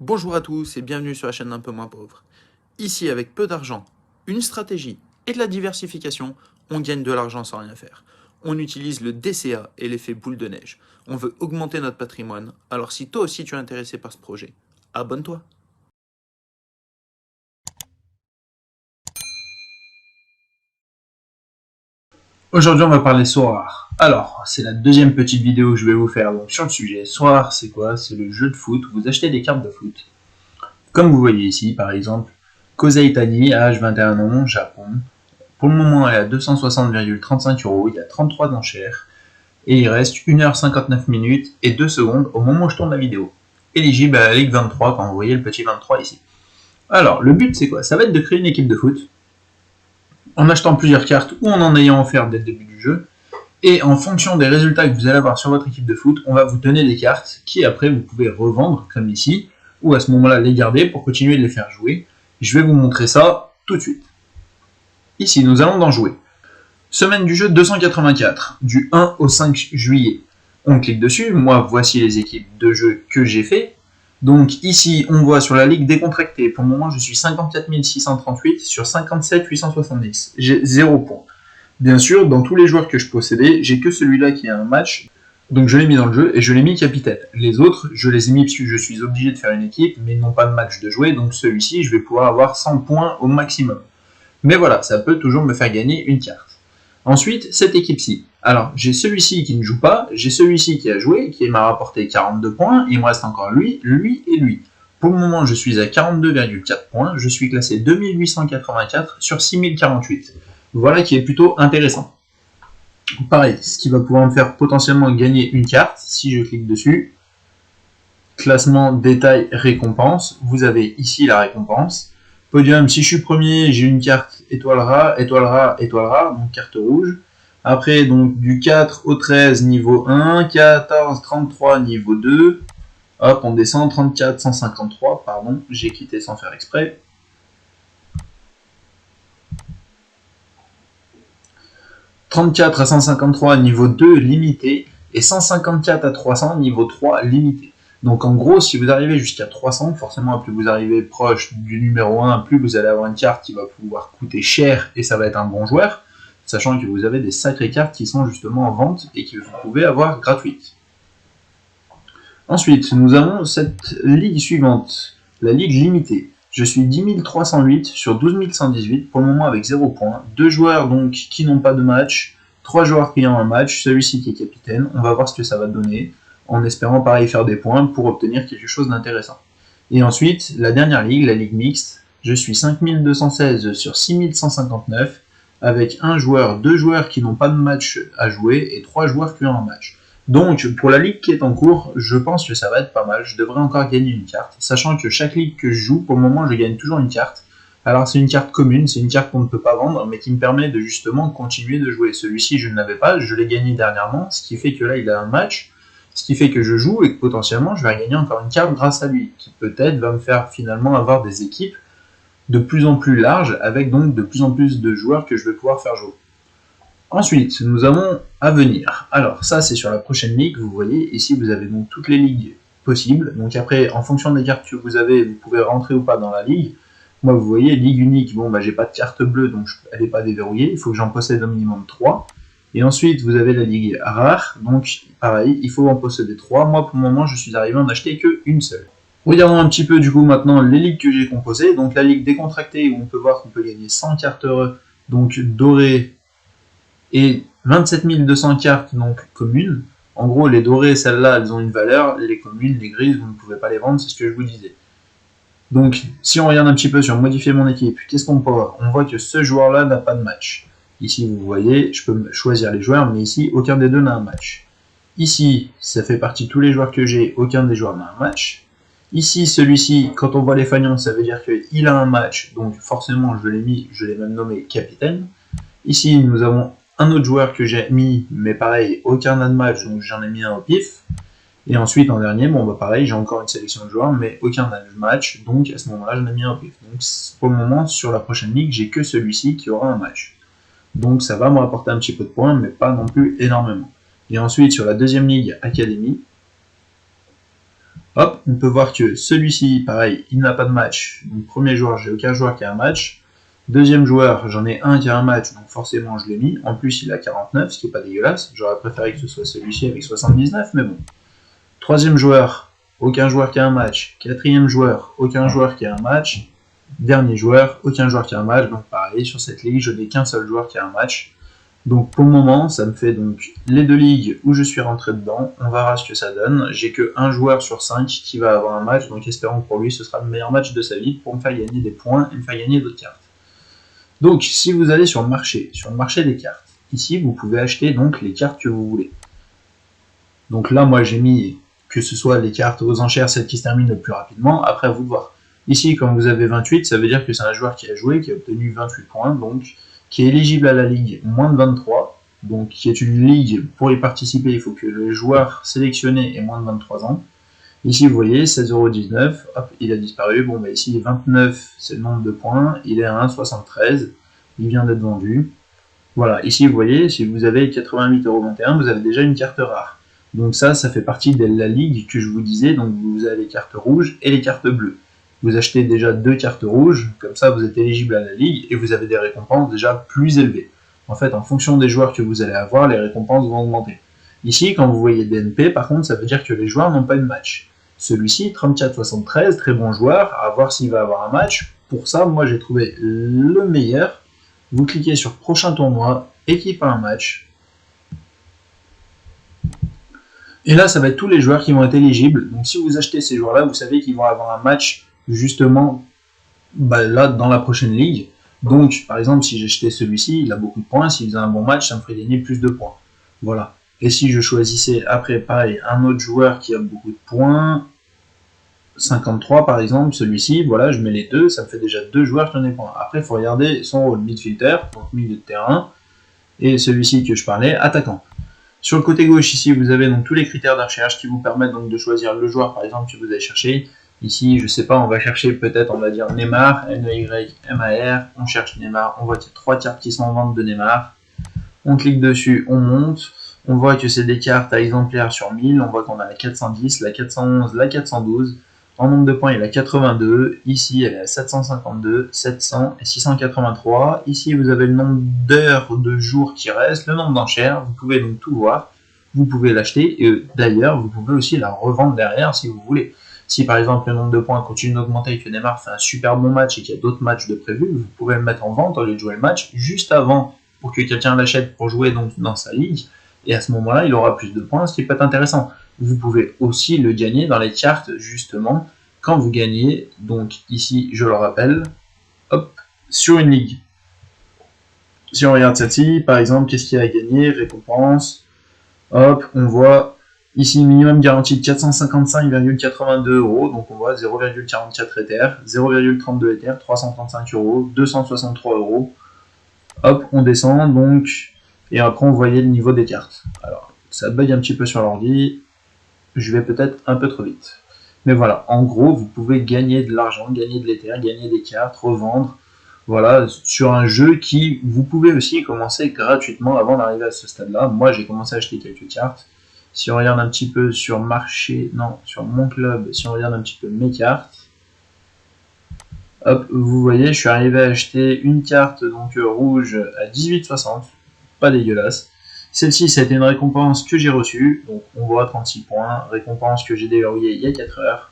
Bonjour à tous et bienvenue sur la chaîne d'un peu moins pauvre. Ici, avec peu d'argent, une stratégie et de la diversification, on gagne de l'argent sans rien faire. On utilise le DCA et l'effet boule de neige. On veut augmenter notre patrimoine, alors si toi aussi tu es intéressé par ce projet, abonne-toi. Aujourd'hui, on va parler Sorare. Alors, c'est la deuxième petite vidéo que je vais vous faire donc, sur le sujet. Sorare, c'est quoi? C'est le jeu de foot où vous achetez des cartes de foot. Comme vous voyez ici, par exemple, Kosei Itani, âge 21 ans, Japon. Pour le moment, elle est à 260,35 €. Il y a 33 enchères. Et il reste 1h59 minutes et 2 secondes au moment où je tourne la vidéo. Éligible à la Ligue 23, quand vous voyez le petit 23 ici. Alors, le but, c'est quoi? Ça va être de créer une équipe de foot en achetant plusieurs cartes ou en ayant offert dès le début du jeu. Et en fonction des résultats que vous allez avoir sur votre équipe de foot, on va vous donner des cartes qui après vous pouvez revendre, comme ici, ou à ce moment-là les garder pour continuer de les faire jouer. Je vais vous montrer ça tout de suite. Ici, nous allons dans jouer. Semaine du jeu 284, du 1 au 5 juillet. On clique dessus, moi voici les équipes de jeu que j'ai fait. Donc ici, on voit sur la ligue décontractée, pour le moment je suis 54 638 sur 57 870, j'ai 0 points. Bien sûr, dans tous les joueurs que je possédais, j'ai que celui-là qui a un match, donc je l'ai mis dans le jeu et je l'ai mis capitaine. Les autres, je les ai mis parce que je suis obligé de faire une équipe, mais ils n'ont pas de match de jouer, donc celui-ci, je vais pouvoir avoir 100 points au maximum. Mais voilà, ça peut toujours me faire gagner une carte. Ensuite, cette équipe-ci. Alors, j'ai celui-ci qui ne joue pas, j'ai celui-ci qui a joué, qui m'a rapporté 42 points, il me reste encore lui, lui et lui. Pour le moment, je suis à 42,4 points, je suis classé 2884 sur 6048. Voilà qui est plutôt intéressant. Pareil, ce qui va pouvoir me faire potentiellement gagner une carte, si je clique dessus. Classement, détail, récompense. Vous avez ici la récompense. Podium, si je suis premier, j'ai une carte étoile rare, donc carte rouge. Après, donc du 4 au 13, niveau 1, 14, 33, niveau 2. Hop, on descend, 34, 153, pardon, j'ai quitté sans faire exprès. 34 à 153, niveau 2, limité. Et 154 à 300, niveau 3, limité. Donc en gros, si vous arrivez jusqu'à 300, forcément, plus vous arrivez proche du numéro 1, plus vous allez avoir une carte qui va pouvoir coûter cher et ça va être un bon joueur, sachant que vous avez des sacrées cartes qui sont justement en vente et que vous pouvez avoir gratuites. Ensuite, nous avons cette ligue suivante, la ligue limitée. Je suis 10 308 sur 12 118, pour le moment avec 0 points. 2 joueurs donc qui n'ont pas de match, 3 joueurs qui ont un match, celui-ci qui est capitaine. On va voir ce que ça va donner, en espérant pareil faire des points pour obtenir quelque chose d'intéressant. Et ensuite, la dernière ligue, la ligue mixte. Je suis 5216 sur 6159, avec un joueur, 2 joueurs qui n'ont pas de match à jouer et 3 joueurs qui ont un match. Donc, pour la ligue qui est en cours, je pense que ça va être pas mal. Je devrais encore gagner une carte, sachant que chaque ligue que je joue, pour le moment, je gagne toujours une carte. Alors, c'est une carte commune, c'est une carte qu'on ne peut pas vendre, mais qui me permet de justement continuer de jouer. Celui-ci, je ne l'avais pas, je l'ai gagné dernièrement, ce qui fait que là, il a un match, ce qui fait que je joue et que potentiellement, je vais gagner encore une carte grâce à lui, qui peut-être va me faire finalement avoir des équipes de plus en plus larges, avec donc de plus en plus de joueurs que je vais pouvoir faire jouer. Ensuite, nous avons à venir. Alors, ça, c'est sur la prochaine ligue. Vous voyez, ici, vous avez donc toutes les ligues possibles. Donc après, en fonction des cartes que vous avez, vous pouvez rentrer ou pas dans la ligue. Moi, vous voyez, ligue unique, bon, bah, j'ai pas de carte bleue, donc elle n'est pas déverrouillée. Il faut que j'en possède au minimum 3. Et ensuite, vous avez la ligue rare. Donc, pareil, il faut en posséder 3. Moi, pour le moment, je suis arrivé à en acheter qu'une seule. Regardons un petit peu, du coup, maintenant, les ligues que j'ai composées. Donc, la ligue décontractée, où on peut voir qu'on peut gagner 100 cartes donc dorées, et 27 200 cartes donc communes. En gros, les dorées, celles-là, elles ont une valeur. Les communes, les grises, vous ne pouvez pas les vendre, c'est ce que je vous disais. Donc, si on regarde un petit peu sur modifier mon équipe, qu'est-ce qu'on peut voir? On voit que ce joueur-là n'a pas de match. Ici, vous voyez, je peux choisir les joueurs, mais ici, aucun des deux n'a un match. Ici, ça fait partie de tous les joueurs que j'ai, aucun des joueurs n'a un match. Ici, celui-ci, quand on voit les fagnons, ça veut dire qu'il a un match, donc forcément, je l'ai mis, je l'ai même nommé capitaine. Ici, nous avons un autre joueur que j'ai mis, mais pareil, aucun n'a de match, donc j'en ai mis un au pif. Et ensuite, en dernier, bon bah pareil, j'ai encore une sélection de joueurs, mais aucun n'a de match, donc à ce moment-là, j'en ai mis un au pif. Donc pour le moment, sur la prochaine ligue, j'ai que celui-ci qui aura un match. Donc ça va me rapporter un petit peu de points, mais pas non plus énormément. Et ensuite, sur la deuxième ligue, Académie, Hop, on peut voir que celui-ci, pareil, il n'a pas de match. Donc premier joueur, j'ai aucun joueur qui a un match. Deuxième joueur, j'en ai un qui a un match, donc forcément je l'ai mis. En plus, il a 49, ce qui n'est pas dégueulasse. J'aurais préféré que ce soit celui-ci avec 79, mais bon. Troisième joueur, aucun joueur qui a un match. Quatrième joueur, aucun joueur qui a un match. Dernier joueur, aucun joueur qui a un match. Donc pareil, sur cette ligue, je n'ai qu'un seul joueur qui a un match. Donc pour le moment, ça me fait donc les deux ligues où je suis rentré dedans. On verra ce que ça donne. J'ai que un joueur sur 5 qui va avoir un match, donc espérons que pour lui ce sera le meilleur match de sa vie pour me faire gagner des points et me faire gagner d'autres cartes. Donc si vous allez sur le marché des cartes, ici vous pouvez acheter donc les cartes que vous voulez. Donc là moi j'ai mis que ce soit les cartes aux enchères, celles qui se terminent le plus rapidement, après à vous de voir. Ici quand vous avez 28, ça veut dire que c'est un joueur qui a joué, qui a obtenu 28 points, donc qui est éligible à la ligue moins de 23, donc qui est une ligue, pour y participer, il faut que le joueur sélectionné ait moins de 23 ans. Ici, vous voyez, 16,19€, hop, il a disparu. Bon, bah ici, 29, c'est le nombre de points, il est à 1,73, il vient d'être vendu. Voilà, ici, vous voyez, si vous avez 88,21€, vous avez déjà une carte rare. Donc ça fait partie de la ligue que je vous disais, donc vous avez les cartes rouges et les cartes bleues. Vous achetez déjà 2 cartes rouges, comme ça vous êtes éligible à la ligue et vous avez des récompenses déjà plus élevées. En fait, en fonction des joueurs que vous allez avoir, les récompenses vont augmenter. Ici, quand vous voyez DNP, par contre, ça veut dire que les joueurs n'ont pas de match. Celui-ci, 34-73, très bon joueur, à voir s'il va avoir un match. Pour ça, moi j'ai trouvé le meilleur. Vous cliquez sur prochain tournoi, équipe à un match. Et là, ça va être tous les joueurs qui vont être éligibles. Donc si vous achetez ces joueurs-là, vous savez qu'ils vont avoir un match justement là dans la prochaine ligue. Donc par exemple si j'achetais celui-ci, il a beaucoup de points, s'il faisait un bon match, ça me ferait gagner plus de points. Voilà. Et si je choisissais après pareil un autre joueur qui a beaucoup de points, 53 par exemple, celui-ci, voilà, je mets les deux, ça me fait déjà 2 joueurs qui ont des points. Après il faut regarder son rôle midfielder, donc milieu de terrain, et celui-ci que je parlais, attaquant. Sur le côté gauche ici vous avez donc tous les critères de recherche qui vous permettent donc de choisir le joueur par exemple que vous allez chercher. Ici, je sais pas, on va chercher peut-être, on va dire Neymar, N-E-Y-M-A-R, on cherche Neymar, on voit qu'il y a 3 cartes qui sont en vente de Neymar. On clique dessus, on monte, on voit que c'est des cartes à exemplaires sur 1000, on voit qu'on a la 410, la 411, la 412. En nombre de points, il a 82, ici elle est à 752, 700 et 683. Ici, vous avez le nombre d'heures de jours qui restent, le nombre d'enchères, vous pouvez donc tout voir. Vous pouvez l'acheter et d'ailleurs, vous pouvez aussi la revendre derrière si vous voulez. Si par exemple le nombre de points continue d'augmenter et que Neymar fait un super bon match et qu'il y a d'autres matchs de prévus, vous pouvez le mettre en vente au lieu de jouer le match juste avant pour que quelqu'un l'achète pour jouer donc dans sa ligue. Et à ce moment-là, il aura plus de points, ce qui peut être intéressant. Vous pouvez aussi le gagner dans les cartes justement quand vous gagnez. Donc ici, je le rappelle, hop, sur une ligue. Si on regarde celle-ci, par exemple, qu'est-ce qu'il y a à gagner? Récompense. Hop, on voit ici, minimum garantie de 455,82€, donc on voit 0,44 Ether, 0,32 Ether, 335€, 263€. Hop, on descend, donc, et après on voyait le niveau des cartes. Alors, ça bug un petit peu sur l'ordi, je vais peut-être un peu trop vite. Mais voilà, en gros, vous pouvez gagner de l'argent, gagner de l'Ether, gagner des cartes, revendre, voilà, sur un jeu qui, vous pouvez aussi commencer gratuitement avant d'arriver à ce stade-là. Moi, j'ai commencé à acheter quelques cartes. Si on regarde un petit peu sur sur mon club, si on regarde un petit peu mes cartes, hop, vous voyez, je suis arrivé à acheter une carte donc rouge à 18,60, pas dégueulasse. Celle-ci, ça a été une récompense que j'ai reçue, donc on voit 36 points, récompense que j'ai déverrouillée il y a 4 heures.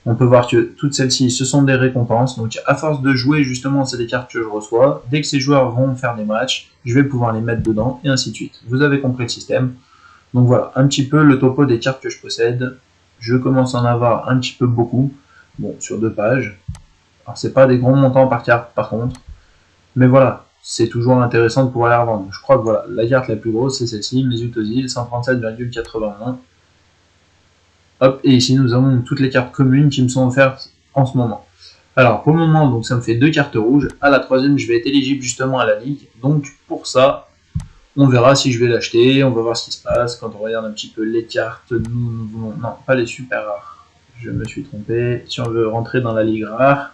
On peut voir que toutes celles-ci, ce sont des récompenses, donc à force de jouer justement, c'est des cartes que je reçois. Dès que ces joueurs vont faire des matchs, je vais pouvoir les mettre dedans, et ainsi de suite. Vous avez compris le système. Donc voilà, un petit peu le topo des cartes que je possède. Je commence à en avoir un petit peu beaucoup. Bon, sur 2 pages. Alors c'est pas des gros montants par carte par contre. Mais voilà, c'est toujours intéressant de pouvoir les revendre. Je crois que voilà, la carte la plus grosse c'est celle-ci, Mesut Özil, 137,81. Hop, et ici nous avons toutes les cartes communes qui me sont offertes en ce moment. Alors pour le moment, donc ça me fait 2 cartes rouges. À la troisième, je vais être éligible justement à la ligue. Donc pour ça, on verra si je vais l'acheter, on va voir ce qui se passe. Quand on regarde un petit peu les cartes, nous voulons... Non, pas les super rares. Je me suis trompé. Si on veut rentrer dans la ligue rare,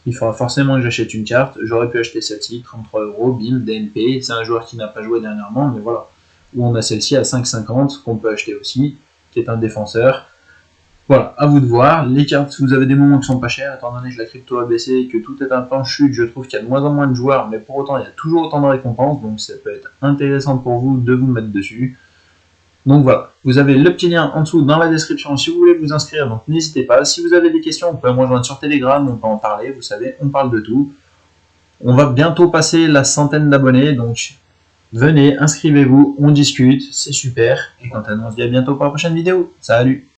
il faudra forcément que j'achète une carte. J'aurais pu acheter celle-ci, 33€, bim, DNP. C'est un joueur qui n'a pas joué dernièrement, mais voilà. Ou on a celle-ci à 5,50 qu'on peut acheter aussi, qui est un défenseur. Voilà, à vous de voir. Les cartes, vous avez des moments qui sont pas chers, étant donné que la crypto a baissé et que tout est un peu en chute, je trouve qu'il y a de moins en moins de joueurs, mais pour autant, il y a toujours autant de récompenses, donc ça peut être intéressant pour vous de vous mettre dessus. Donc voilà, vous avez le petit lien en dessous dans la description si vous voulez vous inscrire, donc n'hésitez pas. Si vous avez des questions, vous pouvez me rejoindre sur Telegram, on peut en parler, vous savez, on parle de tout. On va bientôt passer la 100aine d'abonnés, donc venez, inscrivez-vous, on discute, c'est super. Et quant à nous, on se dit à bientôt pour la prochaine vidéo. Salut!